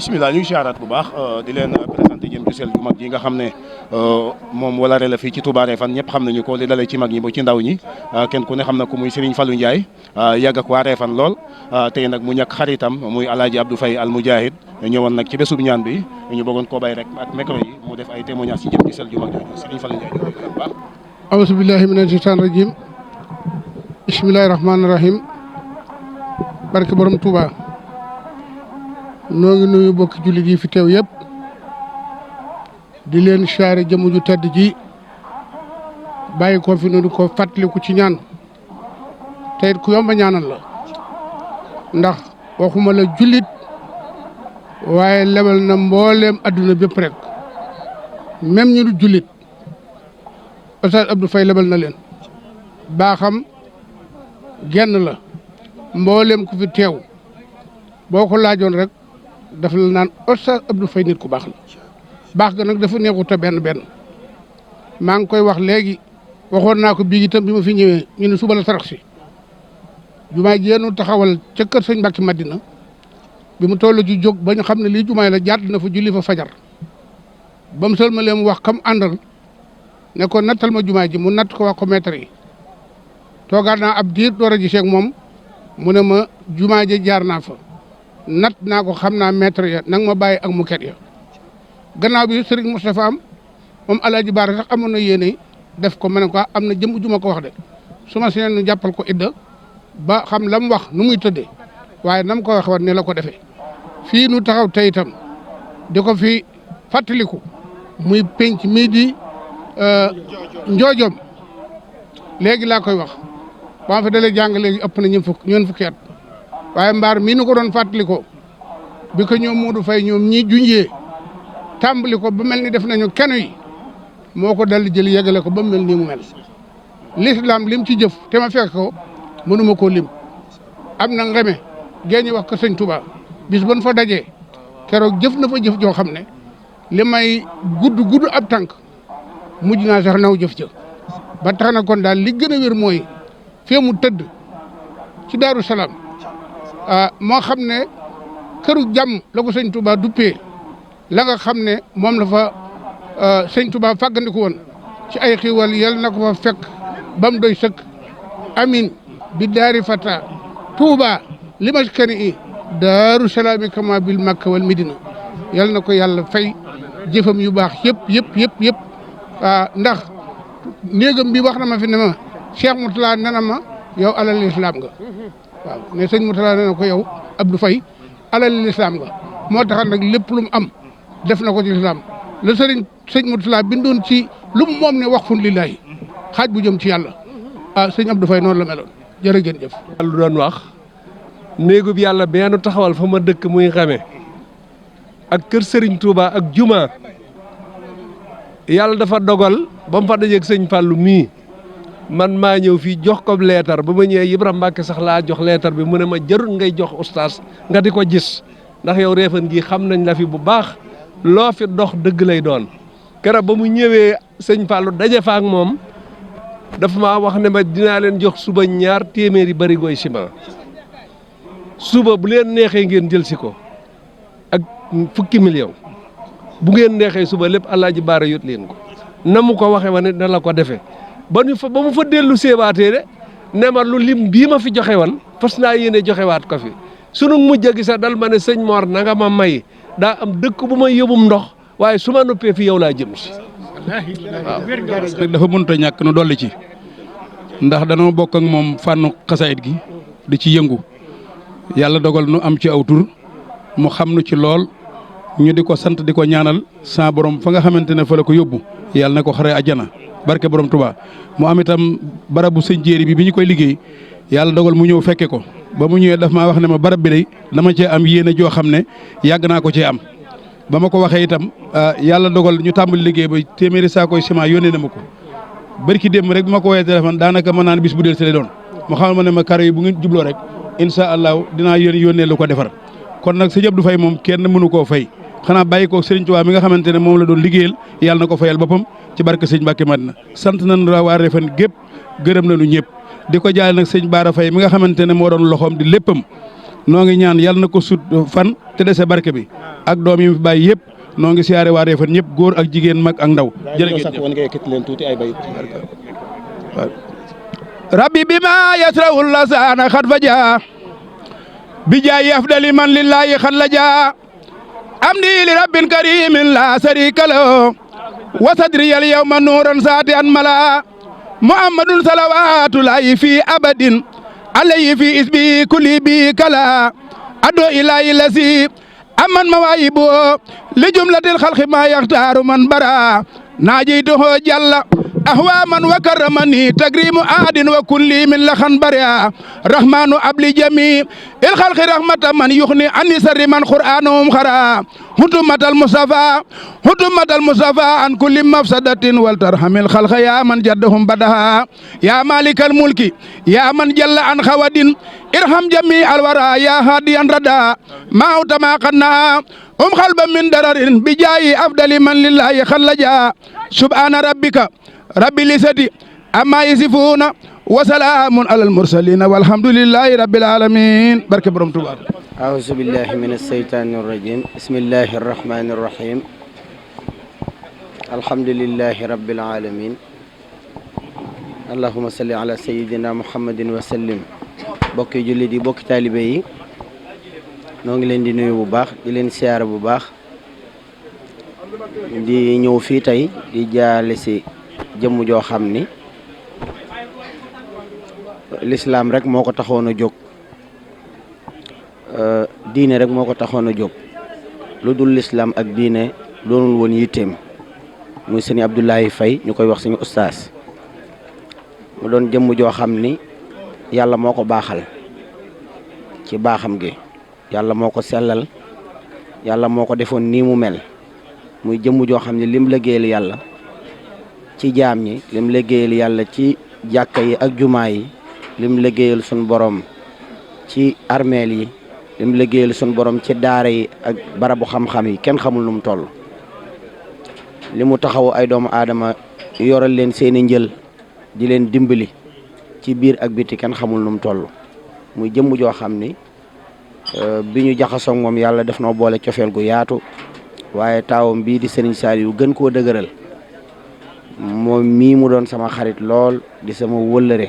bisimilah ñu ngi siyaaraat bu baax di leen présenté jëm ci sel ju mag ji nga xam ne moom wala la fii ci Touba Refane ñëpp xam nañu ko li dalee ci mag ñi ba ci ndaw ñi kenn ku ne xam na ko muy Serigne Fallou Ndiaye yàgg ak waa Refane lool tey nag mu ñàkk xaritam muy Alaaji Abdou Faye Al Moujahid ñëwoon nag ci bésub ñaan bi ñu bëggoon koo bay rek ak micro yi mu def ay témoignage ci jëm ci sel ju mag jooju Serigne Fallou Ndiaye ñu koy gërëm baax. auzu billahi mina shaytaani rajim bismillahi rahmaani rahim barke borom Touba. noo ngi nuyu bokki jullit yi fi teew yëpp di leen siyaare jëmm ju tedd ji bàyyi ko fi nu di ko fàttaliku ci ñaan te it ku yomba ñaanal la ndax waxuma la jullit waaye lebal na mbooleem adduna bépp rek même ñu du jullit Oustaz Abdou Faye lebal na leen baaxam genn la mbooleem ku fi teew boo ko laajoon rek dafa la naan Oustaz Abdou Faye nit ku baax la baax ga nag dafa neexut a benn maa ngi koy wax léegi waxoon naa ko bii itam bi ma fi ñëwee ñu ne suba la sarax si jumaay jéenu taxawal ca kër sëñ Mbàkke Madina bi mu toll ci jóg ba ñu xam ne lii jumaay la jàdd na fa julli fa fajar ba mu sël ma leen wax kam àndal ne ko nattal ma jumaay ji mu natt ko wax ko mètre yi toogaat naa ab diir door a gisee ak moom mu ne ma jumaay ji jaar naa fa nat naa ko xam naa mètre ya nang ma bàyyi ak muket ya gannaaw bi Serigne Moustapha am moom Alaaji Baara sax amoon na yéene def ko ma ne ko am na jëm juma ko wax de su ma seen nu jàppal ko idda ba xam la mu wax nu muy tëddee waaye nam ko waxee woon ne la ko defee fii nu taxaw tey itam di ko fi fàttaliku muy penc mii di njoojom léegi laa koy wax ba ma fa dalee jàng léegi ëpp na ñeent fukki at waaye mbaar mii nu ko doon fàttalikoo bi ko ñoom Modou Faye ñoom ñi junjee tàmbali ko ba mel ni def nañu kenu yi moo ko dal di jël yegale ko ba mu mel nii mu mel l'islam lim ci jëf te ma fekk ko mënuma koo lim am na ngeme gée ñi wax ko sëñ Touba bis ban fa dajee keroog jëf na fa jëf joo xam ne li may gudd ab tànk mujj naa sax naw jëf ja ba tax na kon daal li gën a wér mooy fee mu tëdd ci Daaru Salaam moo xam ne këru jàmm la ko sëñ Touba duppee la nga xam ne moom la fa sëñ Touba fàggandiku woon ci ay xiiwal yal na ko fa fekk ba mu doy sëkk amin bi daari fata Touba li maskani i Daaru Salaami kama bil Makka wal Medina yal na ko yàlla fay jëfam yu baax yëpp ndax néegam bi wax na ma fi ne ma Cheikh Moutala nee na ma yow alal islam nga waaw ne sëñ Moutala nee na ko yow Abdou Faye alal lislaam nga moo tax nag lépp lu mu am def na ko ci lislaam la sëñ Moutala bindoon ci lu mu moom ne wax fun lillahi xaaj bu jëm ci yàlla sëñ Abdou Faye noonu la meloon jërë ngeen jëf. lu doon wax néegub yàlla benn taxawal fa ma dëkk muy xame ak kër Serigne Touba ak juma yàlla dafa dogal ba mu fa dajeeg sëñ Fallou mii man maa ñëw fii jox ko leetar ba ma ñëwee Ibra Mbàkke sax laa jox leetar bi mu ne ma jarul ngay jox ustaas nga di ko gis ndax yow Refane gi xam nañ la fi bu baax loo fi dox dëgg lay doon. keroog ba mu ñëwee sëñ Fallou daje fa ak moom dafa maa wax ne ma dinaa leen jox suba 2 téeméeri barigoy ciment suba bu leen neexee ngeen jël si ko ak fukki million bu ngeen neexee suba lépp Alaaji Baara yót leen ko na mu ko waxee woon ne na la ko defee. ba mu fa dellu seebaatee de ne ma lu lim bii ma fi joxe woon fas naa yéene joxewaat ko fi sunu mujj a gisa dal ma ne sëñ Mor na nga ma may daa am dëkk bu may yóbbum ndox waaye su ma noppee fi yow laa jëm si waaw. dafa mënut a ñàkk nu dolli ci ndax danoo bokk ak moom fànnu xasaayit gi di ci yëngu yàlla dogal nu am ci aw tur mu xam nu ci lool ñu di ko sant di ko ñaanal sa borom fa nga xamante ne fa la ko yóbbu yàlla na ko xare ajjana barke borom Touba mu am itam barabu sëñ jéeri bi ñu koy liggéey yàlla dogal mu ñëw fekke ko ba mu ñëwee daf maa wax ne ma barab bi day dama cee am yéene joo xam ne yàgg naa ko cee am ba ma ko waxee itam yàlla dogal ñu tàmbali liggéey ba téeméeri saakoy ciment yónnee na ma ko barki démb rek bi ma ko woowee téléphone daanaka mën naa ne bis bu del si lay doon mu xamal ma ne ma karo yi bu ngeen jubloo rek incha allah dinaa yónnee lu ko defar kon nag sëñ Abdou Faye moom kenn mënu koo fay xanaa bàyyi ko Serigne Touba mi nga xamante ne moom la doon liggéeyal yàlla na ko fayal boppam ci barke sëñ Mbàkke Madina sant nañu waa Refane gépp gërëm nañu ñëpp di ko jaay nag sëñ Baara Faye mi nga xamante ne moo doon loxoom di léppam noo ngi ñaan yàlla na ko sut fan te dese barke bi ak doom yi mu fi bàyyi yëpp noo ngi siyaare waa Réfane ñëpp góor ak jigéen mag ak ndaw. jërëjëf woon nga yëkkati leen tuuti ay bay. rabbi bima yasrahu lasana xat faja bi jaayi afdali man lillahi xat la ja amdi li rabbin karimin la sarika lahu wa sadri al yawma nuran saati an mala muhammadun salawatullahi fi abadin alayhi fi isbi kulli bi kala ado ilahi lasi amman mawaibu li jumlatil khalqi ma yaxtaaru man bara najeytuhu jalla ahwa man wa karramani tagrimu aadin wa kulli min laxan baria rahmanu abli jami il khalqi rahmata man yuxni anni sarri man qur'anuhum khara hutumatal mustafa an kulli mafsadatin wal tarhamil khalqa ya man jaddahum badaha ya malikal mulki ya man jalla an khawadin irham jami alwara ya hadiyan rada ma utama qanna khalba min dararin bijayi afdali man lillahi khallaja subhana rabbika rabbil izzati amma yasifuna wa salaamun alal mursalin walhamdulillahi rabbil alamin barke borom Tuubaa. a'uuzu billahi minas shaytaanir rajiim bismillahir rahmaanir rahiim alhamdulillahi rabbil alamin allahumma salli ala sayyidina muhammadin wa sallim. bokki jullit yi bokki taalibe yi noo ngi leen di nuyu bu baax di leen siyaare bu baax di ñëw fii tey di jaale si jëmm joo xam ni lislaam rek moo ko taxoon a jóg diine rek moo ko taxoon a jóg lu dul lislaam ak diine doonul woon yitteem muy sëñ Abdoulaye Faye ñu koy wax suñu ustaas mu doon jëmm joo xam ni yàlla moo ko baaxal ci baaxam gi yàlla moo ko sellal yàlla moo ko defoon nii mu mel muy jëmm joo xam ne lim liggéeyal yàlla ci jaam ñi lim liggéeyal yàlla ci jàkka yi ak jumaa yi lim liggéeyal sun borom ci armeel yi lim liggéeyal sun borom ci daara yi ak barabu xam-xam yi kenn xamul nu mu toll li mu taxaw ay doomu aadama yoral leen seeni njël di leen dimbali ci biir ak biti kenn xamul nu mu toll muy jëmm joo xam ni bi ñu jaxasoo moom yàlla def noo boole cofeel gu yaatu waaye taawam bii di Serigne Saliou gën koo dëgëral moom mii mu doon sama xarit lool di sama wëllëre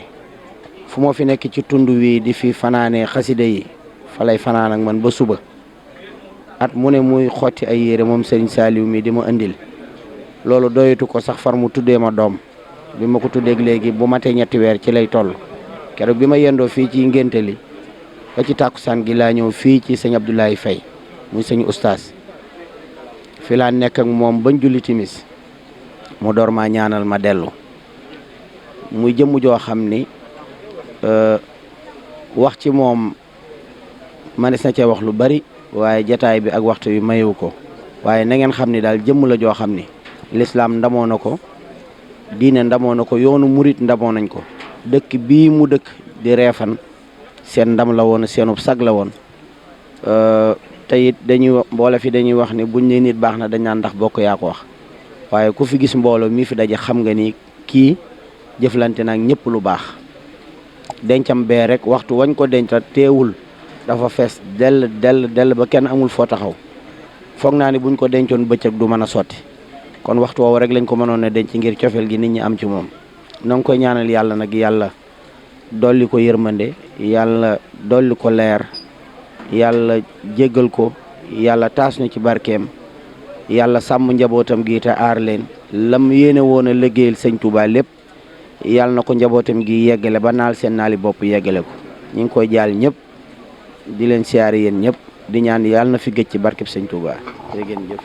fu ma fi nekk ci tund wi di fi fanaanee xasida yi fa lay fanaan ak man ba suba at mu ne muy xotti ay yére moom Serigne Saliou mi di ma indil loolu doyatu ko sax far mu tuddee ma doom bi ma ko tuddeeg léegi bu matee ñetti weer ci lay toll keroog bi ma yendoo fii ci ngénte li ba ci tàkkusaan gi laa ñëw fii ci sëñ Abdoulaye Faye muy sëñ ustaas fi laa nekk ak moom bañ julli timis mu door maa ñaanal ma dellu muy jëmm joo xam ni wax ci moom manes na cee wax lu bari waaye jataay bi ak waxtu bi mayewu ko waaye na ngeen xam ni daal jëmm la joo xam ni lislaam ndamoo na ko diine ndamoo na ko yoonu murit ndamoo nañ ko dëkk bii mu dëkk di Réfane seen ndam la woon seenub sag la woon te it dañuy mboole fi dañuy wax ni buñ ne nit baax na dañ naan ndax bokk yaa ko wax waaye ku fi gis mbooloo mi fi daje xam nga ni kii jëflante nag ñëpp lu baax dencam bee rek waxtu wañ ko denca teewul dafa fees dell ba kenn amul foo taxaw foog naa ni buñ ko dencoon bëccëg du mën a sotti kon waxtu woowu rek lañ ko mënoon a denc ngir cofeel gi nit ñi am ci moom na nga koy ñaanal yàlla nag yàlla dolli ko yërmande yàlla dolli ko leer yàlla jéggal ko yàlla taas na ci barkeem yàlla sàmm njabootam gi te aar leen lam yéene woon a liggéeyal sëñ Touba lépp yàlla na ko njabootam gi yeggale ba naal seen naali bopp yeggale ko ñu ngi koy jaal ñëpp di leen siyaare yéen ñëpp di ñaan yàlla na fi gëj ci barkeb sëñ Touba jërë ngeen jëf